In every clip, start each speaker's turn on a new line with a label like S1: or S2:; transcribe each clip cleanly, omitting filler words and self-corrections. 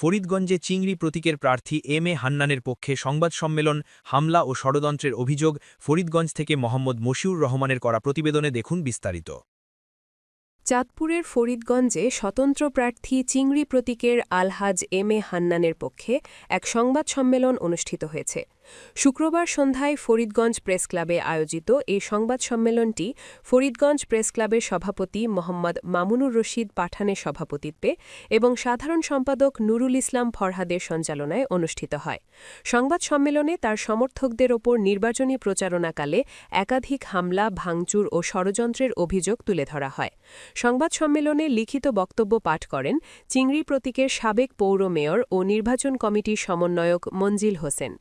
S1: ফরিদগঞ্জে চিংড়ি প্রতীকের প্রার্থী এম এ হান্নানের পক্ষে সংবাদ সম্মেলন, হামলা ও ষড়যন্ত্রের অভিযোগ। ফরিদগঞ্জ থেকে মোহাম্মদ মশিউর রহমানের করা প্রতিবেদনে দেখুন বিস্তারিত।
S2: চাঁদপুরের ফরিদগঞ্জে স্বতন্ত্র প্রার্থী চিংড়ি প্রতীকের আলহাজ এম এ হান্নানের পক্ষে এক সংবাদ সম্মেলন অনুষ্ঠিত হয়েছে। শুক্রবার সন্ধ্যায় ফরিদগঞ্জ প্রেস ক্লাবে আয়োজিত এই সংবাদ সম্মেলনটি ফরিদগঞ্জ প্রেস ক্লাবের সভাপতি মোহাম্মদ মামুনুর রশিদ পাঠানের সভাপতিত্বে এবং সাধারণ সম্পাদক নুরুল ইসলাম ফরহাদের সঞ্চালনায় অনুষ্ঠিত হয়। সংবাদ সম্মেলনে তার সমর্থকদের ওপর নির্বাচনী প্রচারণাকালে একাধিক হামলা, ভাঙচুর ও ষড়যন্ত্রের অভিযোগ তুলে ধরা হয়। সংবাদ সম্মেলনে লিখিত বক্তব্য পাঠ করেন চিংড়ি প্রতীকের সাবেক পৌর মেয়র ও নির্বাচন কমিটির সমন্বয়ক মঞ্জিল হোসেন।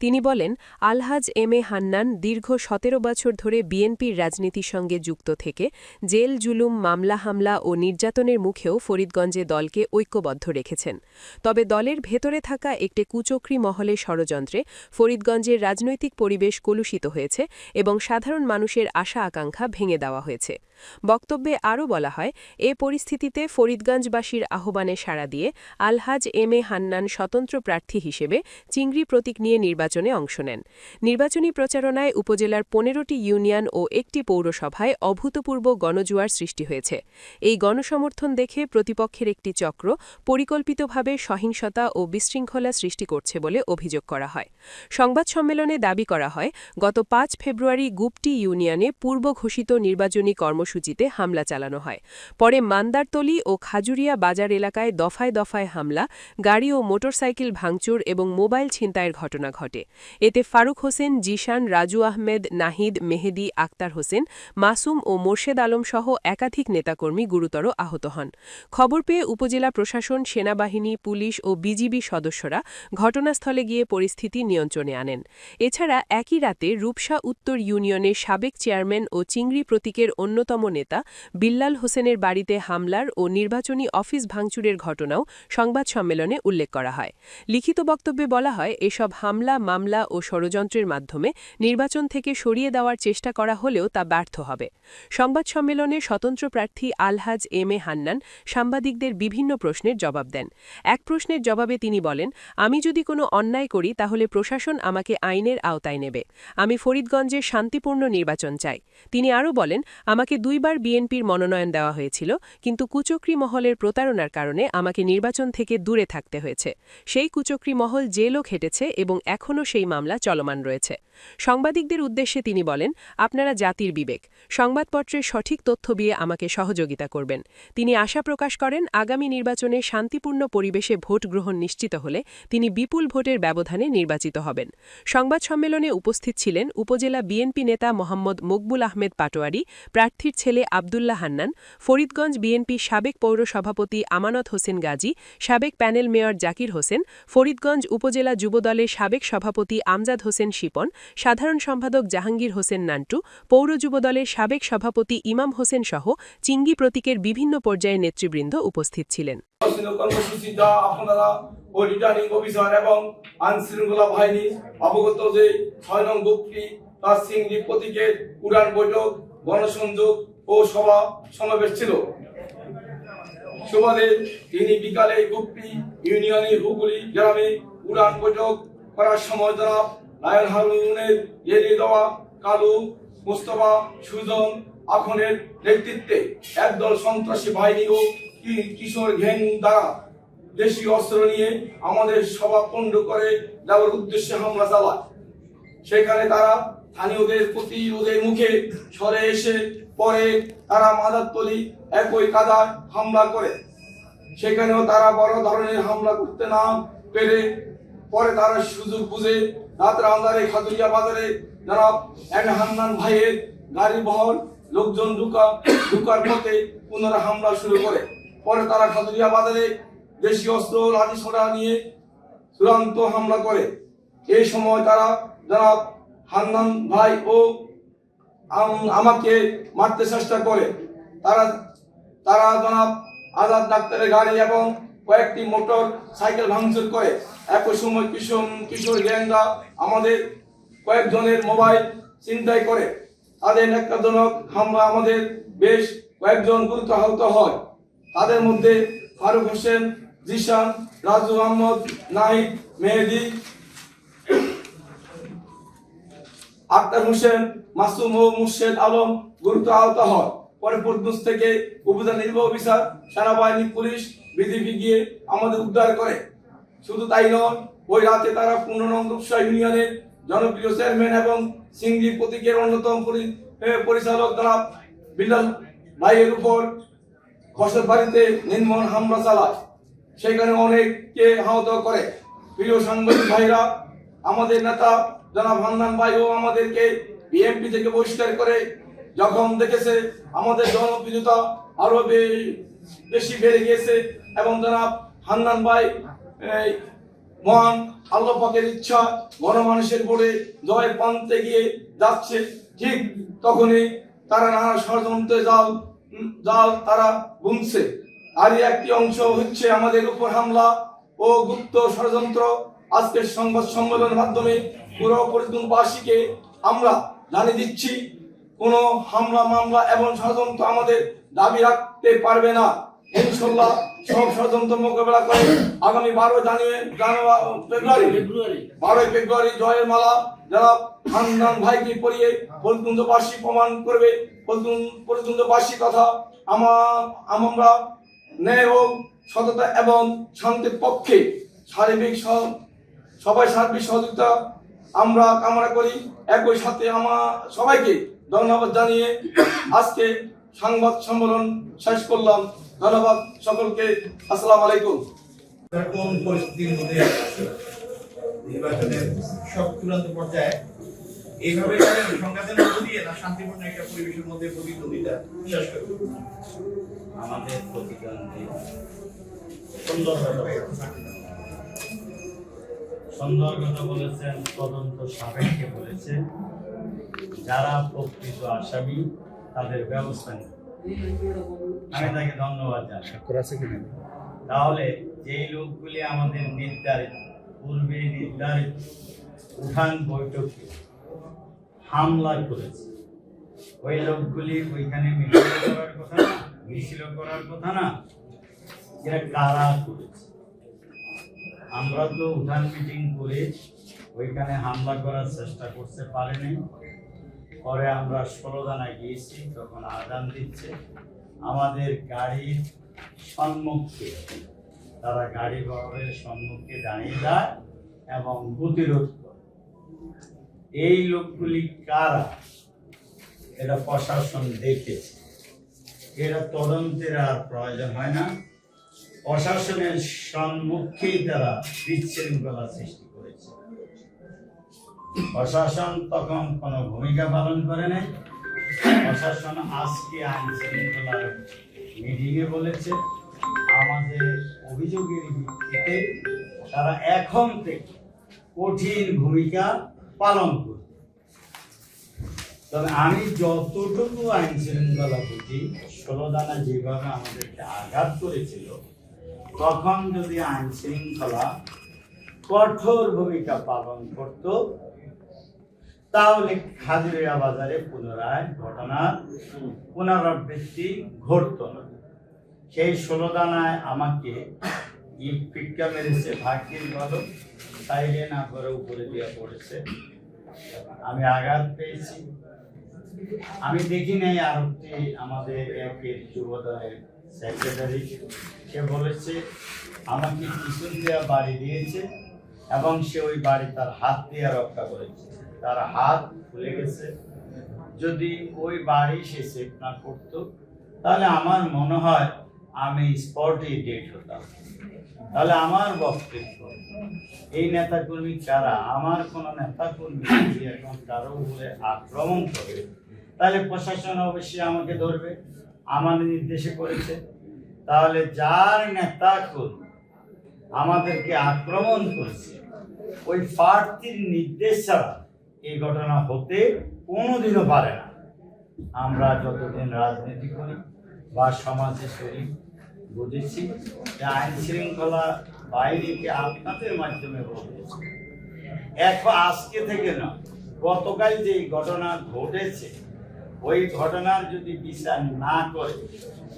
S2: তিনি বলেন, আলহাজ এম এ হান্নান দীর্ঘ ১৭ বছর ধরে বিএনপির রাজনীতির সঙ্গে যুক্ত থেকে জেল, জুলুম, মামলা, হামলা ও নির্যাতনের মুখেও ফরিদগঞ্জে দলকে ঐক্যবদ্ধ রেখেছেন। তবে দলের ভেতরে থাকা একটি কুচক্রী মহলের ষড়যন্ত্রে ফরিদগঞ্জের রাজনৈতিক পরিবেশ কলুষিত হয়েছে এবং সাধারণ মানুষের আশা আকাঙ্ক্ষা ভেঙে দেওয়া হয়েছে। বক্তব্যে আরও বলা হয়, এ পরিস্থিতিতে ফরিদগঞ্জবাসীর আহ্বানে সাড়া দিয়ে আলহাজ এম এ হান্নান স্বতন্ত্র প্রার্থী হিসেবে চিংড়ি প্রতীক নিয়ে নির্বাচনে অংশ নেন। নির্বাচনী প্রচারণায় উপজেলার ১৫টি ইউনিয়ন ও একটি পৌরসভায় অভূতপূর্ব গণজোয়ার সৃষ্টি হয়েছে। এই গণসমর্থন দেখে প্রতিপক্ষের একটি চক্র পরিকল্পিতভাবে সহিংসতা ও বিশৃঙ্খলা সৃষ্টি করছে বলে অভিযোগ করা হয়। সংবাদ সম্মেলনে দাবি করা হয়, গত ৫ ফেব্রুয়ারি গুপটি ইউনিয়নে পূর্ব ঘোষিত নির্বাচনী কর্মসূচিতে হামলা চালানো হয়। পরে মান্দারতলী ও খাজুরিয়া বাজার এলাকায় দফায় দফায় হামলা, গাড়ি ও মোটরসাইকেল ভাঙচুর এবং মোবাইল ছিনতাইয়ের ঘটনা ঘটে। এতে ফারুক হোসেন, জিশান, রাজু আহমেদ, নাহিদ, মেহেদি, আক্তার হোসেন, মাসুম ও মোর্শেদ আলম সহ একাধিক নেতাকর্মী গুরুতর আহত হন। খবর পেয়ে উপজেলা প্রশাসন, সেনাবাহিনী, পুলিশ ও বিজিবি সদস্যরা ঘটনাস্থলে গিয়ে পরিস্থিতি নিয়ন্ত্রণে আনেন। এছাড়া একই রাতে রূপসা উত্তর ইউনিয়নের সাবেক চেয়ারম্যান ও চিংড়ি প্রতীকের অন্যতম নেতা বিল্লাল হোসেনের বাড়িতে হামলার ও নির্বাচনী অফিস ভাঙচুরের ঘটনাও সংবাদ সম্মেলনে উল্লেখ করা হয়। লিখিত বক্তব্যে বলা হয়, এসব হামলা, মামলা ও ষড়যন্ত্রের মাধ্যমে নির্বাচন থেকে সরিয়ে দেওয়ার চেষ্টা করা হলেও তা ব্যর্থ হবে। সংবাদ সম্মেলনে স্বতন্ত্র প্রার্থী আলহাজ এম এ হান্নান সাংবাদিকদের বিভিন্ন প্রশ্নের জবাব দেন। এক প্রশ্নের জবাবে তিনি বলেন, আমি যদি কোনো অন্যায় করি তাহলে প্রশাসন আমাকে আইনের আওতায় নেবে। আমি ফরিদগঞ্জের শান্তিপূর্ণ নির্বাচন চাই। তিনি আরও বলেন, আমাকে ২ বার বিএনপির মনোনয়ন দেওয়া হয়েছিল, কিন্তু কুচক্রী মহলের প্রতারণার কারণে আমাকে নির্বাচন থেকে দূরে থাকতে হয়েছে। সেই কুচক্রী মহল জেলও খেটেছে এবং এখনও সেই মামলা চলমান রয়েছে। সাংবাদিকদের উদ্দেশ্যে তিনি বলেন, আপনারা জাতির বিবেক, সংবাদপত্রের সঠিক তথ্য দিয়ে আমাকে সহযোগিতা করবেন। তিনি আশা প্রকাশ করেন, আগামী নির্বাচনে শান্তিপূর্ণ পরিবেশে ভোট গ্রহণ নিশ্চিত হলে তিনি বিপুল ভোটের ব্যবধানে নির্বাচিত হবেন। সংবাদ সম্মেলনে উপস্থিত ছিলেন উপজেলা বিএনপি নেতা মোহাম্মদ মকবুল আহমেদ পাটোয়ারি, প্রার্থীর ছেলে আবদুল্লাহ হান্নান, ফরিদগঞ্জ বিএনপি সাবেক পৌর সভাপতি আমানত হোসেন গাজী, সাবেক প্যানেল মেয়র জাকির হোসেন, ফরিদগঞ্জ উপজেলা যুবদলের সাবেক সভাপতি আমজাদ হোসেন শিপন, সাধারণ সম্পাদক জাহাঙ্গীর হোসেন নান্টু, পৌর যুবদলের সাবেক সভাপতি ইমাম হোসেন সহ চিংড়ি প্রতীকের বিভিন্ন পর্যায়ের নেতৃবৃন্দ উপস্থিত ছিলেন।
S3: আপনারা ও রিটার্নিং অফিসার এবং আইনশৃঙ্খলা বাহিনী অবগত যে ৬ নং গুপ্তি তার চিংড়ি প্রতীকের উড়ান বৈঠক, গণসংযোগ ও সভা সমাবেশ ছিল। সুবাদে তিনি বিকালে গুপ্তি ইউনিয়নের হুগলি গ্রামে উড়ান বৈঠক করার সময় জনাব লায়ন হারুনের এড়িয়ে দেওয়া কালু, মুস্তফা, সুজন, আখনের নেতৃত্বে একদল সন্ত্রাসী বাহিনী ও কিশোর গ্যাং দ্বারা দেশীয় অস্ত্র নিয়ে আমাদের সভা পণ্ড করে যাওয়ার উদ্দেশ্যে হামলা চালায়। সেখানে তারা স্থানীয়দের প্রতিরোধের মুখে সরে এসে পরে তারা মাদারতলী একই কাদায় হামলা করে। সেখানেও তারা বড় ধরনের হামলা করতে না পেরে পরে তারা সুযোগ বুঝে রাতের আন্ধারে খাতুরিয়া বাজারে জনাব এম এ হান্নান ভাইয়ের গাড়ি বহর লোকজন ঢুকার পথে পুনরায় হামলা শুরু করে। পরে তারা খাতুরিয়া বাজারে দেশীয় অস্ত্র, লাঠি সোটা নিয়ে চূড়ান্ত হামলা করে। এই সময় তারা জনাব হান্নান ভাই ও আমাকে মারতে চেষ্টা করে। তারা জনাব আজাদ ডাক্তারের গাড়ি এবং কয়েকটি মোটর সাইকেল ভাঙচুর করে। একই সময় কিশোর গ্যাংরা আমাদের কয়েকজনের মোবাইল ছিনতাই করে। তাদের ন্যাক্কারজনক হামলা আমাদের বেশ কয়েকজন গুরুতর আহত হয়। তাদের মধ্যে ফারুক হোসেন, জিশান, রাজু আহমদ, নাহিদ, মেহেদি, আক্তার হোসেন, মাসুম ও মুর্শেদ আলম গুরুতর আহত হয়। পরে ফোর্টগঞ্জ থেকে উপজেলা নির্বাহী অফিসার, সেনাবাহিনী, পুলিশ, বিজিবি গিয়ে আমাদের উদ্ধার করে। শুধু তাই নয়, ওই রাতে তারা 15 নং রূপসা ইউনিয়নের জনপ্রিয় চেয়ারম্যান এবং সিংড়ি প্রতীকের অন্যতম পরিচালক জনাব বিলাল ভাইয়ের উপর বসত বাড়িতে নির্মম হামলা চালায়, সেখানে অনেককে আহত করে। প্রিয় সাংবাদিক ভাইরা, আমাদের নেতা জনাব হান্নান ভাইও আমাদেরকে বিএনপি থেকে বহিষ্কার করে যখন দেখেছে আমাদের জনপ্রিয়তা আরো বেশি বেড়ে গিয়েছে এবং জনাব হান্নান ভাই মহান আল্লাহ পাকের ইচ্ছা গণমানুষের ভোটে জয় পান্তে গিয়ে যাচ্ছে, ঠিক তখনই তারা নানা ষড়যন্ত্রে জাল তারা বুনছে। আর একটি অংশ হচ্ছে আমাদের উপর হামলা ও গুপ্ত ষড়যন্ত্র। আজকের সংবাদ সম্মেলনের মাধ্যমে পুরো ফরিদগঞ্জবাসীকে আমরা জানিয়ে দিচ্ছি, কোনো হামলা মামলা এবং ষড়যন্ত্র আমাদের দাবি রাখতে পারবে না। ইনশাআল্লাহ সব ষড়যন্ত্র মোকাবেলা করে আগামী 12 ফেব্রুয়ারি জয়ের মালা যারা হান্নান ভাইকে পরিয়ে ফরিদগঞ্জবাসী প্রমাণ করবে ফরিদগঞ্জবাসী কথা আমরা ন্যায় ও সততা এবং শান্তির পক্ষে সবাই সার্বিক সহযোগিতা আমরা কামনা করি। একই সাথে সবাইকে ধন্যবাদ জানিয়ে আজকে সংবাদ সম্মেলন শেষ করলাম। ধন্যবাদ সকলকে। আসসালামু আলাইকুম।
S4: কোন পরিস্থিতির মধ্যে নির্বাচনের সব চূড়ান্ত পর্যায়ে এইভাবে সংঘাতের মধ্য দিয়ে না শান্তিপূর্ণ একটা পরিবেশের মধ্যে প্রতিদ্বন্দ্বিতা শেষ করবে?
S5: আমাদের প্রতিদ্বন্দ্বী সুন্দর কথা বলেছেন, তদন্ত সাপেক্ষে বলেছে, যারা প্রকৃত আসামি তাদের ব্যবস্থা নেই। আমি তাকে ধন্যবাদ জানাই। তাহলে যেই লোকগুলি আমাদের পূর্বে নির্ধারিত উঠান বৈঠকে হামলা করেছে, ওই লোকগুলি ওইখানে মিছিল করার কথা না, এরা কারা করেছে? আমরা তো উঠান মিটিং করে ওইখানে হামলা করার চেষ্টা করতে পারিনি। পরে আমরা 16 দানায় গিয়েছি, তখন আজান দিচ্ছে, আমাদের গাড়ির সম্মুখে তারা গাড়ি বহরের সম্মুখে দাঁড়িয়ে যায় এবং প্রতিরোধ করে। এই লোকগুলি কারা এটা প্রশাসন দেখেছে, এটা তদন্তের আর প্রয়োজন হয় না। প্রশাসনের সম্মুখেই তারা বিশৃঙ্খলা সৃষ্টি করেছে। প্রশাসন তখন কোনো ভূমিকা পালন করে নাই। প্রশাসন আজকে আইন শৃঙ্খলার মিটিংয়ে বলেছে, আমাদের অভিযোগের ভিত্তিতে তারা এখন থেকে কঠিন ভূমিকা পালন করবে। তবে আমি যতটুকু আইন শৃঙ্খলা বুঝি, 16 দানা যেভাবে আমাদেরকে আঘাত করেছিল, তখন যদি আইন শৃঙ্খলা কঠোর ভূমিকা পালন করত, তাহলে খাজুরিয়া বাজারে পুনরায় ঘটনার পুনরাবৃত্তি ঘটত না। সেই 16 দানায় আমাকে ইট পিটকা মেরেছে, ভাগ্যের ভালো সাইডে না করে উপরে দিয়ে পড়েছে, আমি আঘাত পেয়েছি। আমি দেখি নাই আরবটি আমাদের একের যুবদলের সেক্রেটারি, সে বলেছে আমাকে পিছন দেওয়া বাড়ি দিয়েছে এবং সে ওই বাড়ি তার হাত দিয়ে রক্ষা করেছে, তার হাত খুলে গেছে। যদি ওই বাড়ি সে সেভ না করতো, তাহলে আমার মনে হয় আমি স্পটেই ডেট হতাম। তাহলে আমার বক্তব্য, এই নেতাকর্মী কারা? আমার কোন নেতাকর্মী যদি এখন কারো উপরে আক্রমণ করে, তাহলে প্রশাসন অবশ্যই আমাকে ধরবে, আমার নির্দেশে করেছে। তাহলে যার নেতাকর্মী আমাদেরকে আক্রমণ করেছে, ওই প্রার্থীর নির্দেশ ছাড়া এই ঘটনা হতে কোনোদিনও পারে না। আমরা যতদিন রাজনীতি করি বা সমাজে চলি, বুঝেছি যে আইন শৃঙ্খলা বাহিনীকে আপনাদের মাধ্যমে বলেছে, এখন আজকে থেকে না, গতকাল যে ঘটনা ঘটেছে, ওই ঘটনার যদি বিচার না করে,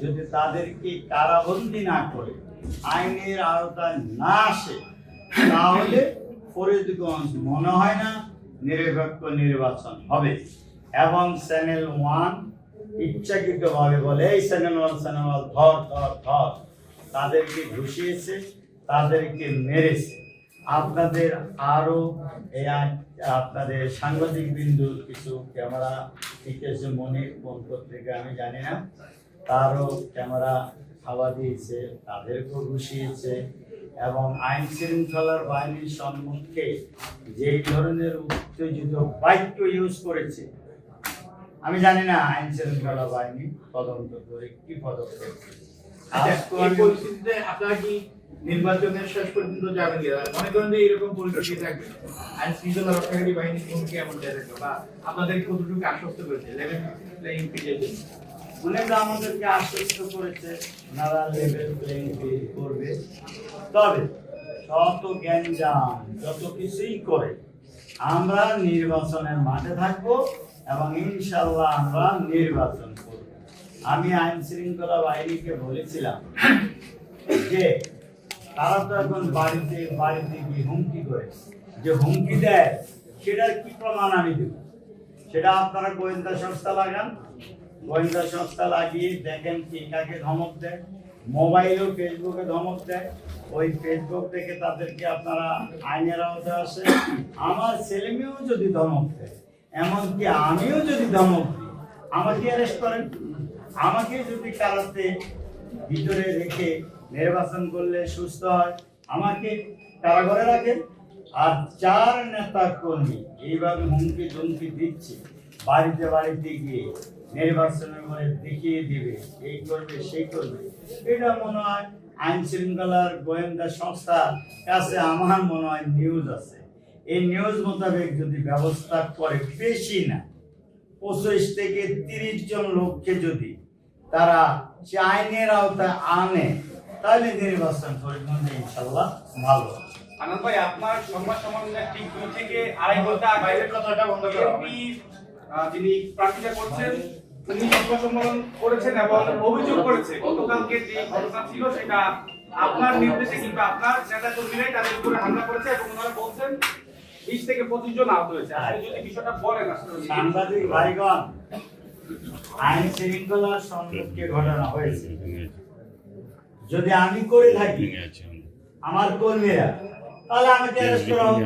S5: যদি তাদেরকে কারাবন্দী না করে, আইনের আওতায় না আসে তাহলে ফরিদগঞ্জ মনে হয় না নিরপেক্ষ নির্বাচন হবে। এবং চ্যানেল 1 ইচ্ছাকৃতভাবে বলে এই চ্যানেল 1 ধর ধর ধর, তাদেরকে ঘুষিয়েছে, তাদেরকে মেরেছে। আপনাদের আরো আপনাদের সাংবাদিক বিন্দু কিছু ক্যামেরা টিকেছে মনির কোন পত্রিকা আমি জানি না, তারও ক্যামেরা খাওয়া দিয়েছে, তাদেরকেও ঘুষিয়েছে। এবং আইন শৃঙ্খলার বাহিনীর সম্মুখে যেই ধরনের উত্তেজিত বাক্য ইউজ করেছে, আমি জানি না আইন শৃঙ্খলা বাহিনী তদন্ত করে কি পদক্ষেপ।
S4: এই পরিস্থিতিতে আপনারা কি নির্বাচনের শেষ পর্যন্ত যাবেন কিনা? মনে করেন যে এরকম পরিস্থিতি থাকবে, আইন শৃঙ্খলা রক্ষাকারী বাহিনীর ভূমিকা এমন থাকবে, বা আপনাদের কতটুকু আশ্বস্ত করেছে লেভেল প্লেইং ফিল্ডের জন্য?
S5: ওনারা আমাদেরকে আশ্বস্ত করেছে ওনারা লেভেল প্লেইং ফিল্ড করবে। তবে যত গ্যাঞ্জাম যত কিছুই করে আমরা নির্বাচনের মাঠে থাকবো এবং ইনশাল্লাহ আমরা নির্বাচন করব। আমি আইন শৃঙ্খলা বাহিনীকে বলেছিলাম যে তারা তো এখন বাড়িতে বাড়িতে গিয়ে হুমকি করে, যে হুমকি দেয় সেটার কি প্রমাণ আমি দেব? সেটা আপনারা গোয়েন্দা সংস্থা লাগান, গোয়েন্দা সংস্থা লাগিয়ে দেখেন কে কাকে ধমক দেয়। মোবাইলেও ফেসবুকে ধমক দেয়, ওই ফেসবুক থেকে তাদেরকে আপনারা আইনের আওতায় আসে। আমার ছেলে মেয়েও যদি ধমক দেয়, এমনকি আমিও যদি ধমক দিই, আমাকে অ্যারেস্ট করেন। আমাকে যদি কারাতে ভিতরে রেখে নির্বাচন করলে সুস্থ হয়, আমাকে কারাগারে রাখেন। আর 4 নেতা কর্মী এইভাবে হুমকি ধমকি দিচ্ছে, বাড়িতে বাড়িতে গিয়ে নির্বাচনের পরে দেখিয়ে দিবে, এই করবে সেই করবে, এটা মনে হয় আইন শৃঙ্খলার গোয়েন্দা সংস্থার কাছে আমার মনে হয় নিউজ আছে। এই নিউজ মোতাবেক যদি ব্যবস্থা করে, বেশি না 25 থেকে 30 জন লোককে যদি তারা সে আইনের আওতায় আনে, তাহলে নির্বাচন ফরিদগঞ্জে ইনশাল্লাহ ভালো।
S6: আনন্দ ভাই, আপনার সংবাদ সম্মেলনের ঠিক 2 থেকে আড়াই ঘন্টা বাইরের কথাটা বন্ধ করা হবে। যিনি প্রার্থীতা করছেন উনি সংবাদ সম্মেলন করেছেন এবং অভিযোগ করেছে গতকালকে যে ঘটনা ছিল সেটা আপনার নির্দেশে কিংবা আপনার নেতা কর্মীরাই তাদের উপরে হামলা করেছে এবং ওনারা বলছেন 20 থেকে 25 জন আহত হয়েছে। আপনি যদি বিষয়টা বলেন আসলে।
S5: সাংবাদিক ভাইগণ, আইন শৃঙ্খলার সম্মুখে ঘটনা হয়েছে, যদি আমি করে থাকি আমার কর্মীরা, তাহলে আমাকে অ্যারেস্ট করা হবে।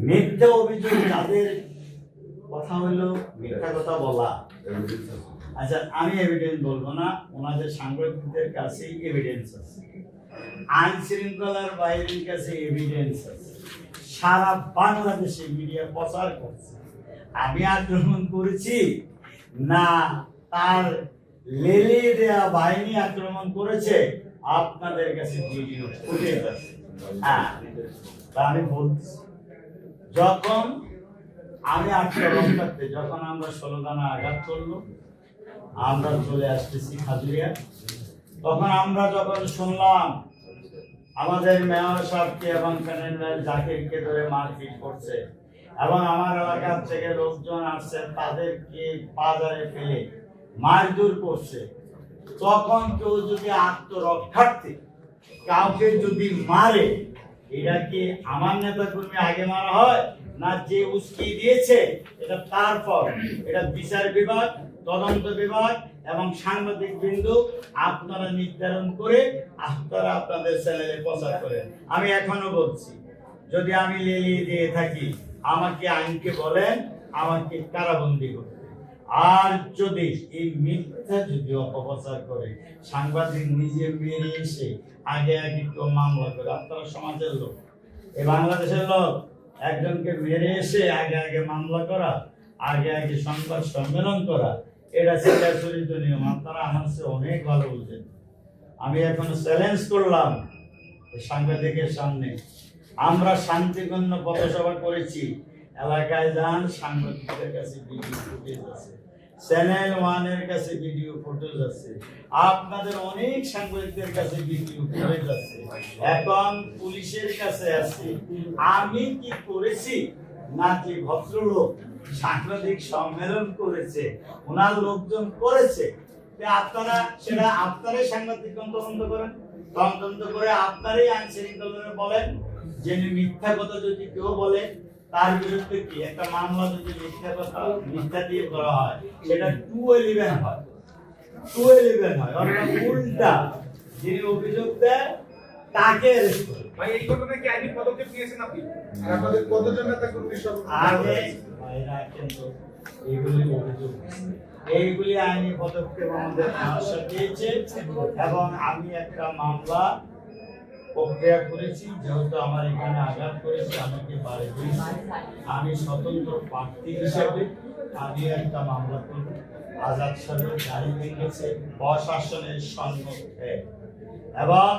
S5: মিথ্যা অভিযোগ যাদের কথা হলো মিথ্যা কথা বলা, আচ্ছা আমি এভিডেন্স বলবো না, ওনাদের সাংবাদিকদের কাছে এভিডেন্স আছে, আইন শৃঙ্খলার বাহিনীর কাছে এভিডেন্স আছে, সারা বাংলাদেশে মিডিয়া প্রচার করছে আমি আক্রমণ করেছি না তার লেলে দেয়া বাহিনী আক্রমণ করেছে, আপনাদের কাছে ভিডিও ফুটেজ আছে। হ্যাঁ, আমি বলছি যখন আমি আক্রমণ করতে, যখন আমরা 16 দানা আঘাত করলো, আমরা চলে আসতেছি খাজুরিয়া, তখন আমরা যখন শুনলাম আমাদের মেয়র সাহেবকে এবং প্যানেল জাকিরকে ধরে মারপিট করছে এবং আমার এলাকার থেকে লোকজন আসছে তাদেরকে বাজারে ফেলে মারধর করছে, তখন কেউ যদি আত্মরক্ষার্থে কাউকে যদি মারে, এটা কি আমার নেতা কর্মী আগে মারা হয় না যে উস্কি দিয়েছে এটা তার ফল? এটা বিচার বিভাগ, তদন্ত বিভাগ এবং সাংবাদিক বিন্দু আপনারা নির্ধারণ করে আপনারা আপনাদের চ্যানেলে প্রচার করেন। আমি এখনো বলছি, যদি আমি লেলিয়ে দিয়ে থাকি আমাকে আইনকে বলেন আমাকে কারাবন্দী করতে। আর যদি এই মিথ্যা যদি অপপ্রচার করে, সাংবাদিক নিজে বেরিয়ে এসে আগে আগে কেউ মামলা করে, আপনারা সমাজের লোক, এই বাংলাদেশের লোক, একজনকে মেরে এসে আগে আগে মামলা করা, আগে আগে সংবাদ সম্মেলন করা, এটা সেটা চরিত নিয়ম। আপনারা আমার চেয়ে অনেক ভালো বুঝেন। আমি এখন চ্যালেঞ্জ করলাম সাংবাদিকের সামনে, আমরা শান্তিপূর্ণ পথসভা করেছি, এলাকায় যান, সাংবাদিকদের কাছে ভিডিও ফুটেজ আছে, চ্যানেল 1 এর কাছে ভিডিও ফুটেজ আছে, আপনাদের অনেক সাংবাদিকদের কাছে ভিডিও ফুটেজ আছে, এখন পুলিশের কাছে আছে। আমি কি করেছি নাকি ভদ্রলোক সাংবাদিক সম্মেলন করেছে, ওনার লোকজন করেছে, যে আপনারা সেটা আপনারাই সাংবাদিক তদন্ত করেন, তদন্ত করে আপনারাই আইন শৃঙ্খলা বলেন যে মিথ্যা কথা যদি কেউ বলে তার বিরুদ্ধে কি একটা মামলা যদি মিথ্যা দিয়ে করা হয় সেটা 211 হয়, 211 হয়। অর্থাৎ উল্টা যিনি অভিযোগ দেয় তাকে অ্যারেস্ট করে।
S6: ভাই এই ঘটনায় কি আইনি পদক্ষেপ নিয়েছেন আপনি?
S7: আর আপনাদের কতজন নেতা কর্মী সব
S5: আগে ভাইরা কিন্তু এইগুলি অভিযোগ, এইগুলি আইনি পদক্ষেপ আমাদের সমস্যা দিয়েছে এবং আমি একটা মামলা প্রক্রিয়া করেছি। যেহেতু আমার এখানে আঘাত করেছে, আমাকে বাড়ি দিয়েছে, আমি স্বতন্ত্র প্রার্থী হিসেবে আমি একটা মামলা করব। আজাদ সাহেবের গাড়ি ভেঙেছে প্রশাসনের সম্মুখে এবং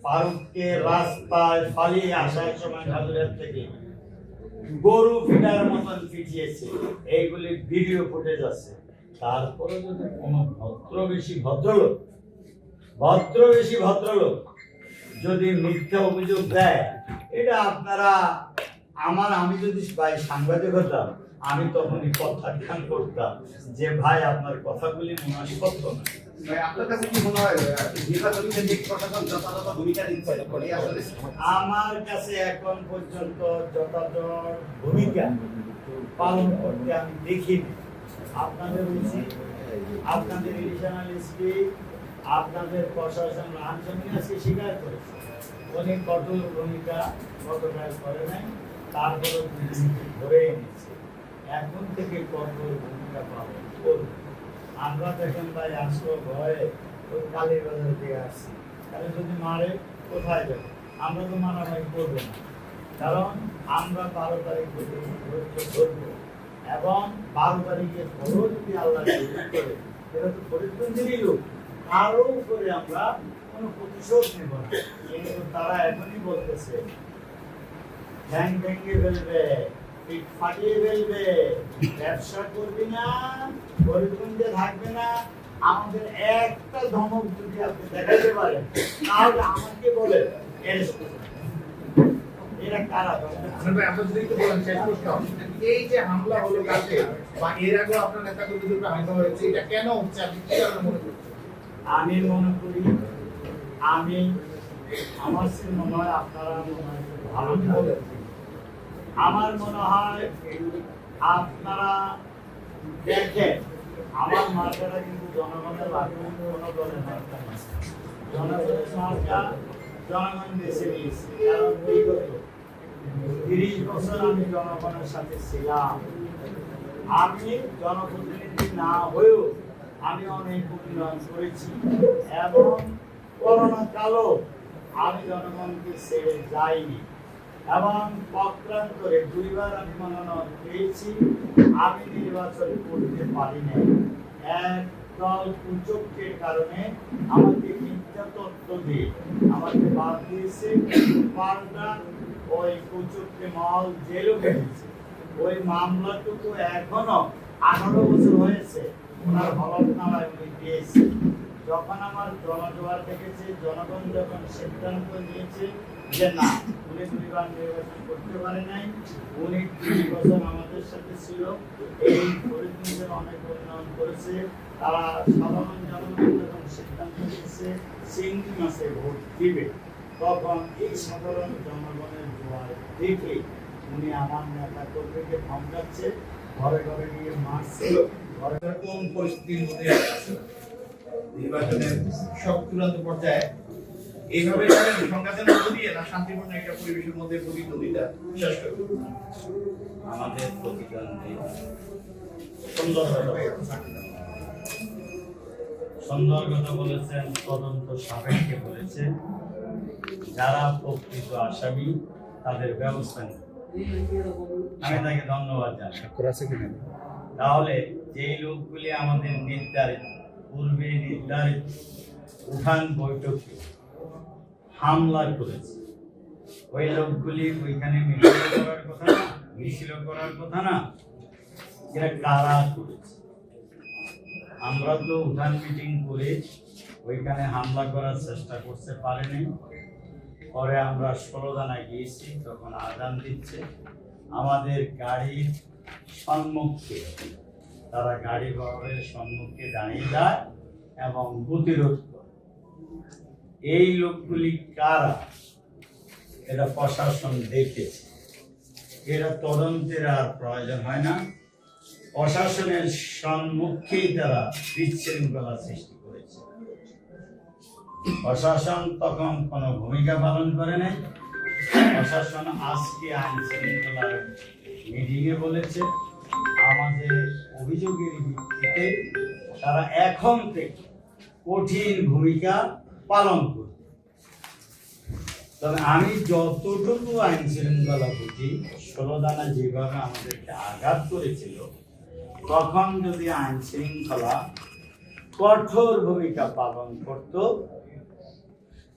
S5: ফারুককে রাস্তায় ফালিয়ে আসার সময় হাজুরের থেকে গরু ফিটার মতন ফিটিয়েছে, এইগুলি ভিডিও ফুটেজ আছে। তারপরে যদি কোনো ভদ্রলোক যদি মিথ্যা অভিযোগ দেয়, এটা আপনারা আমি যদি ভাই সাংবাদিক হতাম, আমি তখনই প্রত্যাখ্যান করতাম যে ভাই আপনার কথাগুলি মনে সত্য না।
S7: ভাই আপনার কাছে কি মনে হয় নির্বাচনী কেন্দ্রিক প্রশাসন যথাযথ ভূমিকা নিচ্ছে? আসলে
S5: আমার কাছে এখন পর্যন্ত যথাযথ ভূমিকা পালন করতে আমি দেখিনি। আপনাদের উচিত, আপনাদের রিজিওনাল এসপি, আপনাদের প্রশাসন আনসামিনাসকে স্বীকার করেছে উনি কঠোর ভূমিকা গতকাল করে নাই, তারপরে ধরে এনেছে। এখন থেকে কঠোর ভূমিকা পালন করবে। আমরা দেখেন ভাই আসলো ভয়ে ওই কালীর বাজার দিয়ে আসছি, তাহলে যদি মারে কোথায় যাবে? আমরা তো মারামারি করবো না, কারণ আমরা 12 তারিখ ধরবো এবং 12 তারিখে ধরো যদি আল্লাহ করে, এটা তো ফরিদগঞ্জেরই লোক, আরও উপরে আমরা কোনো প্রতিশোধ নেব না। কিন্তু তারা এখনই বলতেছে ঠ্যাং ভেঙে ফেলবে, পিঠ ফাটিয়ে ফেলবে, ব্যবসা করবি না, ফরিদগঞ্জে থাকবে না। আমাদের একটা ধমক যদি আপনি দেখাতে পারেন তাহলে আমাকে বলেন এরা কারা?
S7: ভাই আপনার যদি একটু বলেন শেষ প্রশ্ন, এই যে হামলা হলো কালকে বা এর আগে আপনার নেতা কর্মীদের উপর হামলা হয়েছে, এটা কেন হচ্ছে আপনি কি কারণে মনে করছেন?
S5: আমি মনে করি আমার মনে হয় আপনারা ভালো বলেন। আমার মনে হয় আপনারা দেখেন আমার মার্কাটা কিন্তু জনগণের লাগবে, কোনো দলের মার্কা না। জনগণের মার্কা জনগণ বেছে নিয়েছে, কারণ বিগত 30 বছর আমি জনগণের সাথে ছিলাম। আমি জনপ্রতিনিধি না হয়েও আমি অনেক উন্নয়ন করেছি এবং করোনা কালও আমি জনগণকে ছেড়ে যাইনি এবং পক্ষান্তরে 2 বার আমি মনোনয়ন পেয়েছি। আমি নির্বাচন করতে পারি নাই, এক দল কুচক্রের কারণে আমাকে মিথ্যা তথ্য দিয়ে আমাকে বাদ দিয়েছে, পাল্টা ওই কুচক্রে মহল জেলও কেটেছে। ওই মামলাটুকু এখনো 18 বছর হয়েছে ওনার হলফনামায় উনি দিয়েছে। যখন আমার জনজোয়ার দেখেছে, জনগণ যখন সিদ্ধান্ত নিয়েছে যে না উনি 2 বার নির্বাচন করতে পারে নাই, উনি 30 বছর আমাদের সাথে ছিল, এই ফরিদগঞ্জের অনেক উন্নয়ন করেছে, তারা সাধারণ জনগণ যখন সিদ্ধান্ত নিয়েছে চিংড়ি মাছে ভোট দিবে, তখন এই সাধারণ জনগণের জোয়ার দেখে উনি আমার নেতা কর্মীকে ধমকাচ্ছে, ঘরে ঘরে গিয়ে মারছে।
S7: কোন পরিস্থিতির মধ্যে আছে নির্বাচনের সব চূড়ান্ত পর্যায়ে এইভাবে সংঘাতের মধ্য দিয়ে না শান্তিপূর্ণ একটা পরিবেশের মধ্যে প্রতিদ্বন্দ্বিতা শেষ করবে?
S5: আমাদের প্রতিদ্বন্দ্বী সুন্দর কথা বলেছেন, তদন্ত সাপেক্ষে বলেছে, যারা প্রকৃত আসামি তাদের ব্যবস্থা নেই। আমি তাকে ধন্যবাদ জানাই। তাহলে যেই লোকগুলি আমাদের পূর্বে নির্ধারিত উঠান বৈঠকে হামলা করেছে, ওই লোকগুলি ওইখানে মিছিল করার কথা না, এরা কারা করেছে? আমরা তো উঠান মিটিং করে ওইখানে হামলা করার চেষ্টা করতে পারিনি। পরে আমরা 16 জানায় গিয়েছি, তখন আজান দিচ্ছে, আমাদের গাড়ির সম্মুখে তারা গাড়ি বহরের সম্মুখে দাঁড়িয়ে যায় এবং প্রতিরোধ করে। এই লোকগুলি কারা এটা প্রশাসন দেখেছে, এরা তদন্তের আর প্রয়োজন হয় না। প্রশাসনের সম্মুখেই তারা বিশৃঙ্খলা সৃষ্টি করেছে। প্রশাসন তখন কোনো ভূমিকা পালন করে নাই। প্রশাসন আজকে আইন শৃঙ্খলার মিটিংয়ে বলেছে আমাদের অভিযোগের ভিত্তিতে তারা এখন থেকে কঠিন ভূমিকা পালন করবে। তবে আমি যতটুকু আইন শৃঙ্খলা বুঝি, ষোলদানা যেভাবে আমাদেরকে আঘাত করেছিল, তখন যদি আইন শৃঙ্খলা কঠোর ভূমিকা পালন করত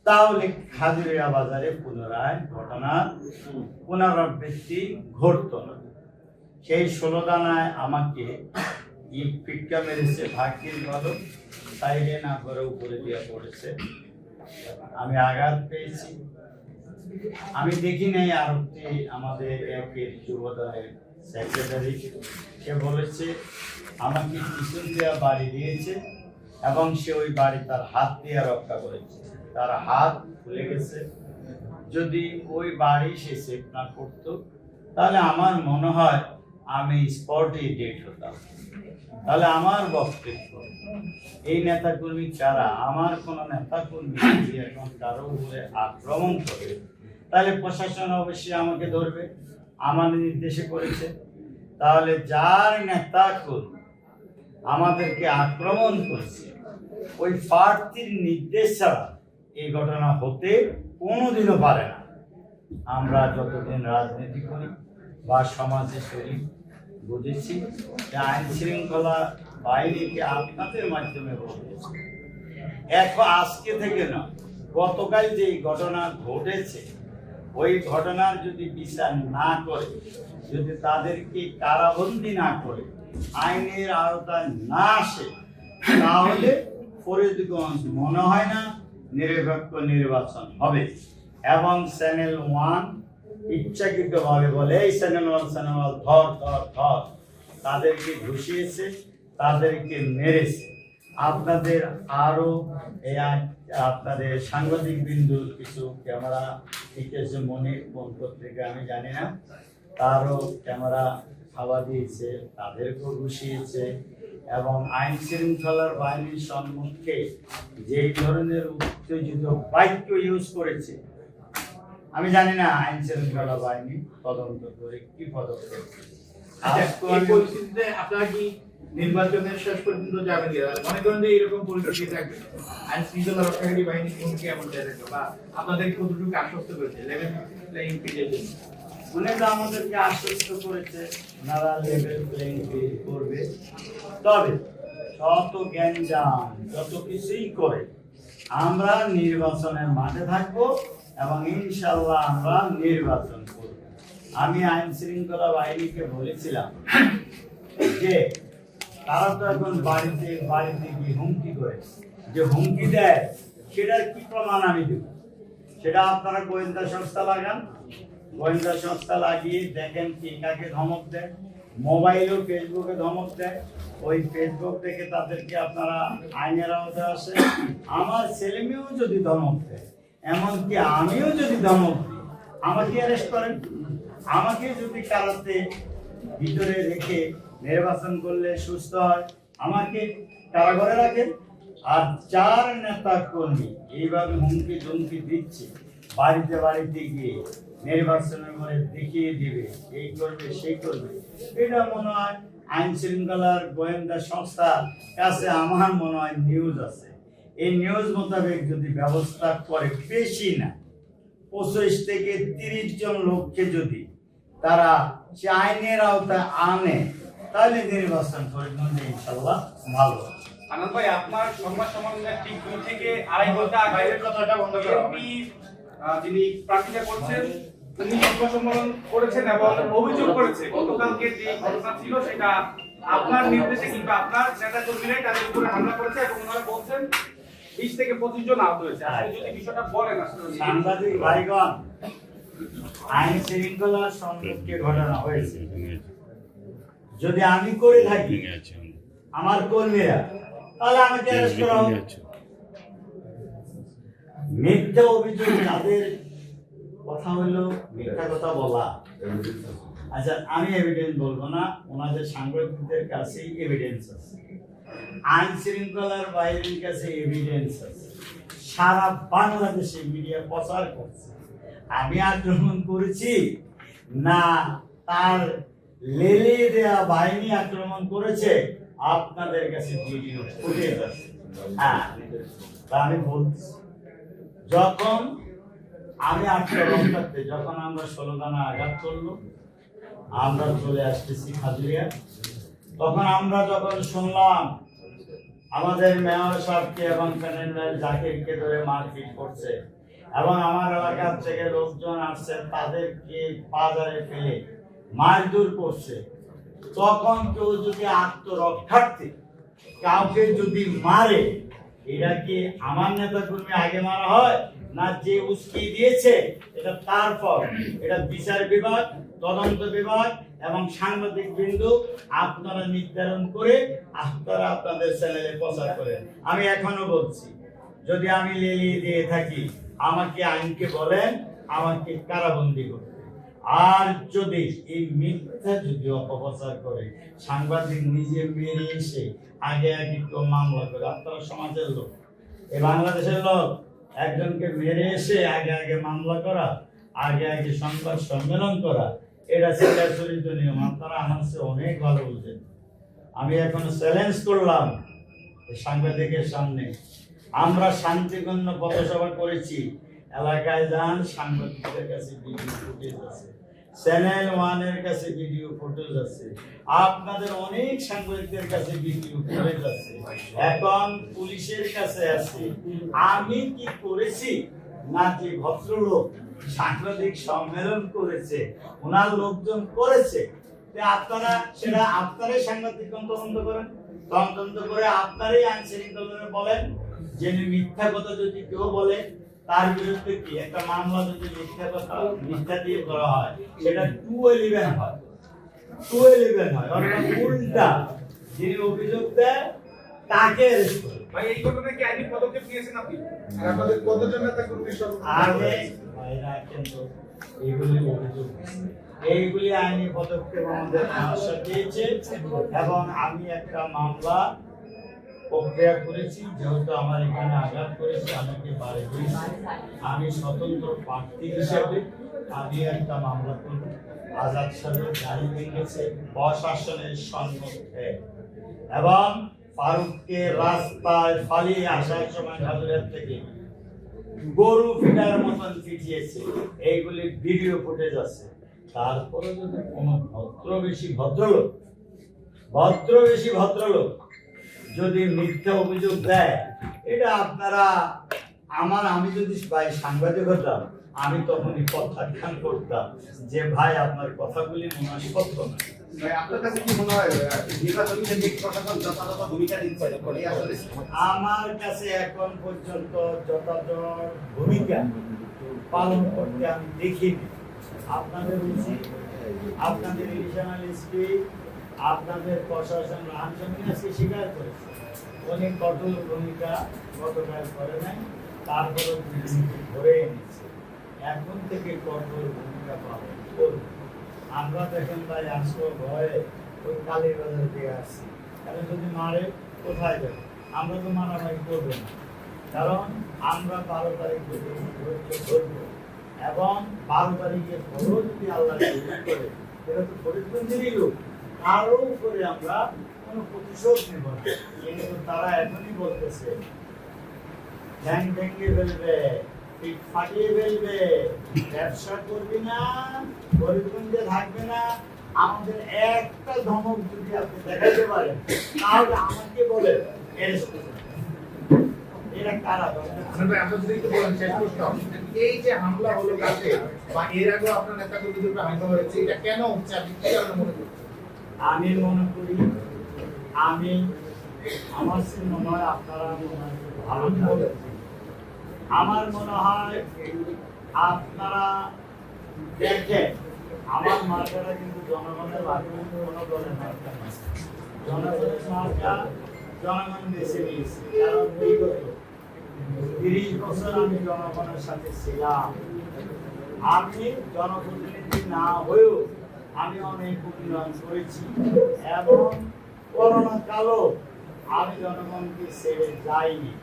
S5: তাহলে খাজুরিয়া বাজারে পুনরায় ঘটনার পুনরাবৃত্তি ঘটত না। সেই ষোলদানায় আমাকে ইট পিটকা মেরেছে, ভাগ্যের ভালো সাইডে না করে উপরে দিয়ে পড়েছে, আমি আঘাত পেয়েছি। আমি দেখি নাই আরতি আমাদের একের যুবদলের সেক্রেটারি, সে বলেছে আমাকে পিছন দেওয়া বাড়ি দিয়েছে এবং সে ওই বাড়ি তার হাত দিয়ে রক্ষা করেছে, তার হাত খুলে গেছে। যদি ওই বাড়ি সে সেভ না করতো তাহলে আমার মনে হয় আমি স্পটে ডেট হতাম। তাহলে আমার বক্তব্য, এই নেতাকর্মী কারা? আমার কোন নেতাকর্মী যদি এখন কারো উপরে আক্রমণ করে তাহলে প্রশাসন অবশ্যই আমাকে ধরবে, আমার নির্দেশে করেছে। তাহলে যার নেতাকর্মী আমাদেরকে আক্রমণ করেছে ওই প্রার্থীর নির্দেশ ছাড়া এই ঘটনা হতে কোনোদিনও পারে না। আমরা যতদিন রাজনীতি করি বা সমাজে চলি বুঝেছি যে আইন শৃঙ্খলা বাহিনীকে আপনাদের মাধ্যমে বলেছে, এখন আজকে থেকে না, গতকাল যে ঘটনা ঘটেছে ওই ঘটনার যদি বিচার না করে, যদি তাদেরকে কারাবন্দী না করে, আইনের আওতায় না আসে, তাহলে ফরিদগঞ্জ মনে হয় না নিরপেক্ষ নির্বাচন হবে। এবং চ্যানেল 1 ইচ্ছাকৃতভাবে বলে এই চ্যানেল 1 ধর ধর ধর, তাদেরকে ঘুষিয়েছে, তাদেরকে মেরেছে। আপনাদের আরো আপনাদের সাংবাদিক বিন্দু কিছু ক্যামেরা লিখেছে মনে কোন পত্রিকা আমি জানি না, তারও ক্যামেরা খাওয়া দিয়েছে, তাদেরকেও ঘুষিয়েছে। এবং আইন শৃঙ্খলার বাহিনীর সম্মুখে যেই ধরনের উত্তেজিত বাক্য ইউজ করেছে, আমি জানি না আইন শৃঙ্খলা বাহিনী তদন্ত করে কি পদক্ষেপ।
S4: এই পরিস্থিতিতে আপনারা কি নির্বাচনের শেষ পর্যন্ত যাবেন কিনা? মনে করেন যে এরকম পরিস্থিতি থাকবে, আইন শৃঙ্খলা রক্ষাকারী বাহিনী কোনকে এমন থাকবে, বা আপনাদের কতটুকু আশ্বস্ত করেছে লেভেল প্লেইং ফিল্ডের জন্য?
S5: উনিরা আমাদেরকে আশ্বস্ত করেছে ওনারা লেভেল প্লেইং ফিল্ড করবে। তবে যত গ্যাঞ্জাম যত কিছুই করে আমরা নির্বাচনের মাঠে থাকবো এবং ইনশাল্লাহ আমরা নির্বাচন করব। আমি আইন শৃঙ্খলা বাহিনীকে বলেছিলাম যে তারা তো এখন বাড়িতে বাড়িতে গিয়ে হুমকি করে, যে হুমকি দেয় সেটার কি প্রমাণ আমি দেব? সেটা আপনারা গোয়েন্দা সংস্থা লাগান, গোয়েন্দা সংস্থা লাগিয়ে দেখেন কে কাকে ধমক দেয়। মোবাইলও ফেসবুকে ধমক দেয়, ওই ফেসবুক থেকে তাদেরকে আপনারা আইনের আওতায় আসে। আমার ছেলে মেয়েও যদি ধমক দেয়, এমনকি আমিও যদি ধমক দিই, আমাকে অ্যারেস্ট করেন। আমাকে যদি কারাতে ভিতরে রেখে নির্বাচন করলে সুস্থ হয়, আমাকে কারাগারে রাখেন। আর যার নেতা কর্মী এইভাবে হুমকি ধমকি দিচ্ছে, বাড়িতে বাড়িতে গিয়ে নির্বাচনের পরে দেখিয়ে দিবে, এই করবে সেই করবে, এটা মনে হয় আইন শৃঙ্খলার গোয়েন্দা সংস্থার কাছে আমার মনে হয় নিউজ আছে। এই নিউজ মোতাবেক যদি ব্যবস্থা করে, বেশি না 25 থেকে 30 জন লোককে যদি তারা সে আইনের আওতায় আনে, তাহলে নির্বাচন ফরিদগঞ্জে ইনশাল্লাহ ভালো।
S6: আনন্দ ভাই, আপনার সংবাদ সম্মেলনের ঠিক 2 থেকে আড়াই ঘন্টা বাইরের কথাটা বন্ধ করা হবে। যিনি প্রার্থীতা করছেন উনি সংবাদ সম্মেলন করেছেন এবং অভিযোগ করেছে গতকালকে যে ঘটনা ছিল সেটা আপনার নির্দেশে কিংবা আপনার নেতা কর্মীরাই তাদের উপরে হামলা করেছে এবং ওনারা বলছেন 20 থেকে 25 জন আহত হয়েছে। আপনি যদি বিষয়টা বলেন আসলে।
S5: সাংবাদিক ভাইগণ, আইন শৃঙ্খলার সম্মুখে ঘটনা হয়েছে, যদি আমি করে থাকি, আমার কর্মীরা তাহলে আমাকে অ্যারেস্ট করা হোক। মিথ্যা অভিযোগ যাদের কথা হলো মিথ্যা কথা বলা, আচ্ছা আমি এভিডেন্স বলবো না, ওনাদের সাংবাদিকদের কাছে এভিডেন্স আছে, আইন শৃঙ্খলার বাইরের কাছে এভিডেন্স আছে, সারা বাংলাদেশে মিডিয়া প্রচার করছে আমি আক্রমণ করেছি না তার লেলে দেয়া বাহিনী আক্রমণ করেছে, আপনাদের কাছে ভিডিও ফুটেজ আছে। হ্যাঁ, তা আমি বলছি যখন আমি আক্রমণ করতে যখন আমরা 16 দানা আঘাত করলো, আমরা চলে আসতেছি খাজুরিয়া, তখন আমরা যখন শুনলাম আমাদের মেয়র সাহেবকে এবং প্যানেল জাকিরকে ধরে মারপিট করছে এবং আমার এলাকার থেকে লোকজন আসছে তাদেরকে বাজারে ফেলে মারধর করছে, তখন কেউ যদি আত্মরক্ষার্থে কাউকে যদি মারে, এটা কি আমার নেতা কর্মী আগে মারা হয় না যে উস্কি দিয়েছে এটা তার ফল? এটা বিচার বিভাগ, তদন্ত বিভাগ এবং সাংবাদিক বিন্দু আপনারা নির্ধারণ করে আপনারা আপনাদের চ্যানেলে প্রচার করেন। আমি এখনো বলছি যদি আমি লেলিয়ে দিয়ে থাকি আমাকে আইনকে বলেন আমাকে কারাবন্দী করতে, আর যদি এই মিথ্যা যদি অপপ্রচার করে সাংবাদিক নিজে মেরে এসে আগে আগে কেউ মামলা করে, আপনারা সমাজের লোক, এই বাংলাদেশের লোক, একজনকে মেরে এসে আগে আগে মামলা করা, আগে আগে সংবাদ সম্মেলন করা, এটা সেটা চরিত্র নিয়ম, আপনারা আমার চেয়ে অনেক ভালো বুঝেন। আমি এখন চ্যালেঞ্জ করলাম সাংবাদিকের সামনে, আমরা শান্তিপূর্ণ পথসভা করেছি, এলাকায় যান, সাংবাদিকদের কাছে ভিডিও ফুটেজ আছে, চ্যানেল 1 এর কাছে ভিডিও ফুটেজ আছে, আপনাদের অনেক সাংবাদিকদের কাছে ভিডিও ফুটেজ আছে, এখন পুলিশের কাছে আছে। আমি কি করেছি না যে ভদ্রলোক সাংবাদিক সম্মেলন করেছে ওনার লোকজন করেছে, আপনারা সেটা আপনারাই সাংবাদিক তদন্ত করেন, তদন্ত করে আপনারাই আইন শৃঙ্খলা বলেন যে মিথ্যা কথা যদি কেউ বলে তার বিরুদ্ধে কি একটা মামলা যদি মিথ্যা কথা মিথ্যা দিয়ে করা হয় সেটা 211 হয়, 211 হয়, অর্থাৎ উল্টা যিনি অভিযোগ দেয় তাকে অ্যারেস্ট করে।
S6: ভাই এই ঘটনায় কি আইনি পদক্ষেপ নিয়েছেন আপনি? আর আপনাদের কতজন নেতা কর্মী
S5: আগে ভাইরা কিন্তু এইগুলি অভিযোগ, এইগুলি আইনি পদক্ষেপ আমাদের সমস্যা দিয়েছে এবং আমি একটা মামলা প্রক্রিয়া করেছি, যেহেতু আমার এখানে আঘাত করেছে আমাকে বাড়ি দিয়েছে, আমি স্বতন্ত্র প্রার্থী হিসেবে আমি একটা মামলা করব। আজাদ সাহেবের গাড়ি ভেঙেছে প্রশাসনের সম্মুখে এবং ফারুককে রাস্তায় ফালিয়ে আসার সময় হাজুরের থেকে গরু ফিটার মতন ফিটিয়েছে, এইগুলি ভিডিও ফুটেজ আছে। তারপরে যদি কোনো ভদ্রলোক যদি মিথ্যা অভিযোগ দেয়, এটা আপনারা আমি যদি ভাই সাংবাদিক হতাম আমি তখনই প্রত্যাখ্যান করতাম যে ভাই আপনার কথাগুলি মনে হয় সত্য না।
S6: আপনার কাছে কি মনে হয় নির্বাচনী কেন্দ্রিক প্রশাসন যথাযথ ভূমিকা নিচ্ছে?
S5: আমার কাছে এখন পর্যন্ত যথাযথ ভূমিকা পালন করতে আমি দেখিনি। আপনাদের উচিত, আপনাদের রিজিওনাল এসপি, আপনাদের প্রশাসন আনসামিনাসকে স্বীকার করেছে উনি কঠোর ভূমিকা গতকাল করে নাই, তারপরে ধরে এনেছে, এখন থেকে কঠোর ভূমিকা পালন করবে। আমরা দেখেন ভাই আসবো ভয়ে ওই কালীর বাজার দিয়ে আসছি, তাহলে যদি মারে কোথায় যাবে? আমরা তো মারামারি করবো না, কারণ আমরা 12 তারিখ ধরবো এবং 12 তারিখে ধরো যদি আল্লাহ করে এটা তো ফরিদগঞ্জেরই লোক, আরও উপরে আমরা কোনো প্রতিশোধ নেব না। কিন্তু তারা এখনই বলতেছে ঠ্যাং ভেঙে ফেলবে, পিঠ ফাটিয়ে ফেলবে, ব্যবসা করবি না, ফরিদগঞ্জে থাকবে না। আমাদের একটা ধমক যদি আপনি দেখাতে পারেন তাহলে আমাকে বলে এরা কারা?
S4: এই যে হামলা হলো কালকে বা এর আগে আপনার নেতা কর্মীদের উপর হামলা হয়েছে, এটা কেন হচ্ছে আপনি কি কারণে মনে করছেন?
S5: আমি মনে করি আমার মনে হয় আপনারা ভালো বলে, আমার মনে হয় আপনারা দেখেন আমার মার্কাটা কিন্তু জনগণের মার্কা, কোনো দলের মার্কা না। জনগণের মার্কা জনগণ বেছে নিয়েছে, কারণ বিগত 30 বছর আমি জনগণের সাথে ছিলাম। আমি জনপ্রতিনিধি না হয়েও আমি অনেক উন্নয়ন করেছি এবং করোনা কালও আমি জনগণকে ছেড়ে যাইনি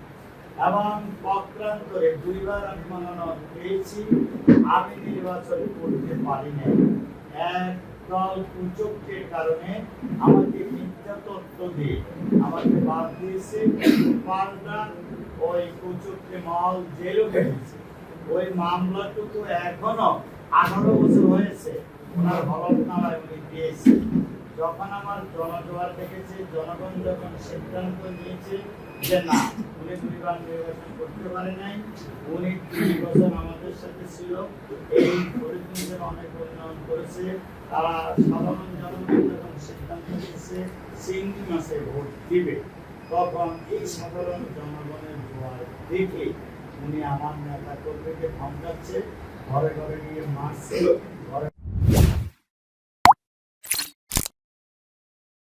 S5: এবং পক্ষান্তরে 2 বার আমি মনোনয়ন পেয়েছি, আমি নির্বাচন করতে পারি নাই। এক দল কুচক্রের কারণে আমাকে মিথ্যা তথ্য দিয়ে আমাকে বাদ দিয়েছে, পাল্টা ওই কুচক্রে মহল জেলও গেছে। ওই মামলাটুকু এখনো 18 বছর হয়েছে ওনার হলফনামায় উনি দিয়েছে। যখন আমার জনজোয়ার দেখেছে, জনগণ যখন সিদ্ধান্ত নিয়েছে যে না উনি 2 বার নির্বাচন করতে পারে নাই, উনি 3 বছর আমাদের সাথে ছিল, এই ফরিদগঞ্জের অনেক উন্নয়ন করেছে, তারা সাধারণ জনগণ যখন সিদ্ধান্ত নিয়েছে চিংড়ি মাছে ভোট দিবে, তখন এই সাধারণ জনগণের জোয়ার দেখে উনি আমার নেতা কর্মীকে ধমকাচ্ছে, ঘরে ঘরে গিয়ে মারছে